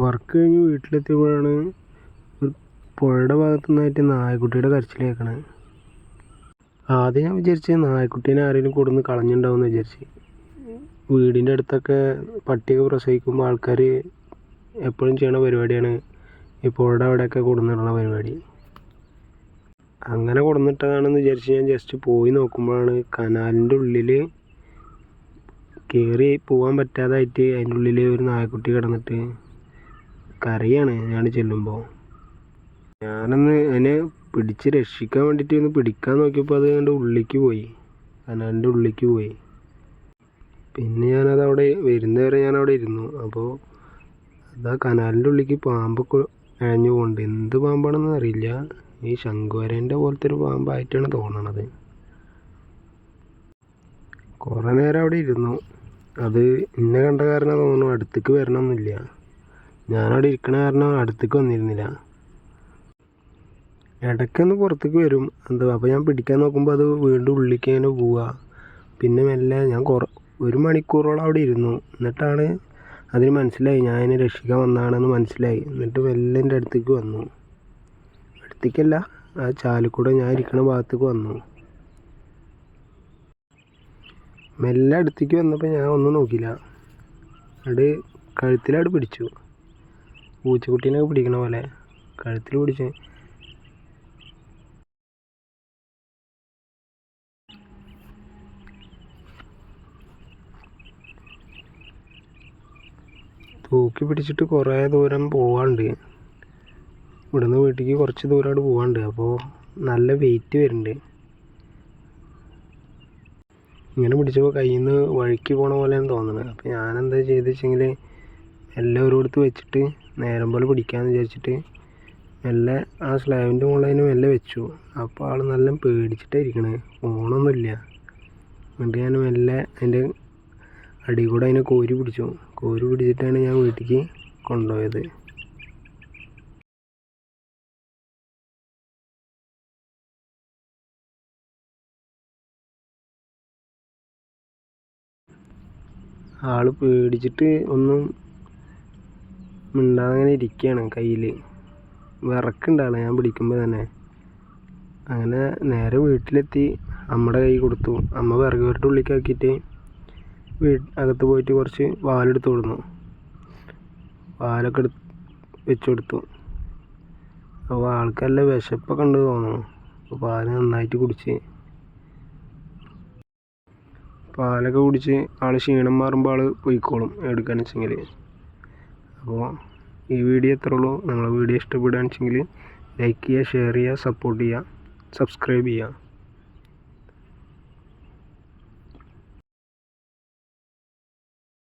Work കഴിഞ്ഞ് വീട്ടിലെത്തിയപ്പോഴാണ് ഒരു പുഴയുടെ ഭാഗത്തു നിന്നായിട്ട് നായക്കുട്ടിയുടെ കരച്ചിൽ കേൾക്കണത്. ആദ്യം ഞാൻ വിചാരിച്ച് നായക്കുട്ടീനെ ആരെങ്കിലും കൊടുന്ന് കളഞ്ഞിട്ടുണ്ടാവുമെന്ന് വിചാരിച്ച്. വീടിൻ്റെ അടുത്തൊക്കെ പട്ടിയൊക്കെ പ്രസവിക്കുമ്പോൾ ആൾക്കാർ എപ്പോഴും ചെയ്യണ പരിപാടിയാണ് ഈ പുഴയുടെ അവിടെയൊക്കെ കൊടുന്നിടുന്ന പരിപാടി. അങ്ങനെ കൊടുന്നിട്ടതാണെന്ന് വിചാരിച്ച് ഞാൻ ജസ്റ്റ് പോയി നോക്കുമ്പോഴാണ് കനാലിൻ്റെ ഉള്ളിൽ കയറി പോകാൻ പറ്റാതായിട്ട് അതിൻ്റെ ഉള്ളിൽ ഒരു നായക്കുട്ടി കിടന്നിട്ട് കരയാണ്. ഞാൻ ചെല്ലുമ്പോൾ ഞാനൊന്ന് അതിനെ പിടിച്ച് രക്ഷിക്കാൻ വേണ്ടിയിട്ട് ഒന്ന് പിടിക്കാൻ നോക്കിയപ്പോൾ അത് എൻ്റെ ഉള്ളിലേക്ക് പോയി, കനാലിൻ്റെ ഉള്ളിലേക്ക് പോയി. പിന്നെ ഞാനത് അവിടെ വരുന്നവരെ ഞാൻ അവിടെ ഇരുന്നു. അപ്പോൾ അതാ കനാലിൻ്റെ ഉള്ളിലേക്ക് പാമ്പൊക്കെ ഇഴഞ്ഞു പോകുന്നുണ്ട്. എന്ത് പാമ്പാണെന്ന് അറിയില്ല, ഈ ശംഖുവരേൻ്റെ പോലത്തെ ഒരു പാമ്പായിട്ടാണ് തോന്നണത്. കുറേ നേരം അവിടെ ഇരുന്നു. അത് എന്നെ കണ്ട കാരണം തോന്നുന്നു അടുത്തേക്ക് വരണമെന്നില്ല. ഞാനവിടെ ഇരിക്കണ കാരണം അടുത്തേക്ക് വന്നിരുന്നില്ല. ഇടയ്ക്കൊന്ന് പുറത്തേക്ക് വരും. അപ്പോൾ ഞാൻ പിടിക്കാൻ നോക്കുമ്പോൾ അത് വീണ്ടും ഉള്ളിലേക്ക് ഇങ്ങനെ പോവുക. പിന്നെ മെല്ലെ ഞാൻ 1 മണിക്കൂറോളം അവിടെ ഇരുന്നു. എന്നിട്ടാണ് അതിന് മനസ്സിലായി ഞാൻ അതിനെ രക്ഷിക്കാൻ വന്നതാണെന്ന് മനസ്സിലായി. എന്നിട്ട് മെല്ലെ എൻ്റെ അടുത്തേക്ക് വന്നു. അടുത്തേക്കല്ല, ആ ചാലിക്കൂടെ ഞാൻ ഇരിക്കണ ഭാഗത്തേക്ക് വന്നു. മെല്ലെ അടുത്തേക്ക് വന്നപ്പോൾ ഞാൻ ഒന്നും നോക്കിയില്ല, അത് കഴുത്തിലവിടെ പിടിച്ചു. പൂച്ചക്കുട്ടീനൊക്കെ പിടിക്കണ പോലെ കഴുത്തിൽ പിടിച്ച് തൂക്കി പിടിച്ചിട്ട് കുറേ ദൂരം പോവാണ്ട്. ഇവിടുന്ന് വീട്ടിലേക്ക് കുറച്ച് ദൂരമായിട്ട് പോവാണ്ട്. അപ്പോൾ നല്ല വെയിറ്റ് വരുന്നുണ്ട്. ഇങ്ങനെ പിടിച്ചപ്പോൾ കയ്യിൽ നിന്ന് വഴുക്കി പോണ പോലെയാണ് തോന്നുന്നത്. അപ്പോൾ ഞാനെന്താ ചെയ്തെന്ന് വെച്ചെങ്കിൽ എല്ലാം ഒരിടത്ത് വെച്ചിട്ട് നേരം പോലെ പിടിക്കാമെന്ന് വിചാരിച്ചിട്ട് മെല്ലെ ആ സ്ലാബിൻ്റെ മുകളിൽ അതിന് മെല്ലെ വെച്ചു. അപ്പോൾ ആൾ നല്ല പേടിച്ചിട്ടായിരിക്കണേ, ഫോണൊന്നുമില്ല. എന്നിട്ട് ഞാൻ മെല്ലെ അതിൻ്റെ അടിയിൽ കൂടെ അതിനെ കോരി പിടിച്ചിട്ടാണ് ഞാൻ വീട്ടിലേക്ക് കൊണ്ടുപോയത്. ആൾ പേടിച്ചിട്ട് ഒന്നും മിണ്ടാതെ അങ്ങനെ ഇരിക്കുകയാണ്. കയ്യിൽ വിറക്കുണ്ട് ആൾ ഞാൻ പിടിക്കുമ്പോൾ തന്നെ. അങ്ങനെ നേരെ വീട്ടിലെത്തി അമ്മയുടെ കൈ കൊടുത്തു. അമ്മ വിറകുവരുടെ ഉള്ളിലേക്കാക്കിയിട്ട് അകത്ത് പോയിട്ട് കുറച്ച് പാലെടുത്ത് കൊടുന്നു. പാലൊക്കെ വെച്ച് കൊടുത്തു. അപ്പോൾ ആൾക്കെല്ലാം വിശപ്പൊക്കെ ഉണ്ട് തോന്നുന്നു. അപ്പോൾ പാല് നന്നായിട്ട് കുടിച്ച് പാലൊക്കെ കുടിച്ച് ആൾ ക്ഷീണം മാറുമ്പോൾ ആൾ പോയിക്കോളും എടുക്കാന്ന് വെച്ചെങ്കിൽ. അപ്പോൾ ഈ വീഡിയോ എത്ര ഉള്ളൂ. നിങ്ങളെ വീഡിയോ ഇഷ്ടപ്പെടുകയാണെന്ന് വെച്ചെങ്കിൽ ലൈക്ക് ചെയ്യുക, ഷെയർ ചെയ്യുക, സപ്പോർട്ട് ചെയ്യുക, സബ്സ്ക്രൈബ് ചെയ്യുക.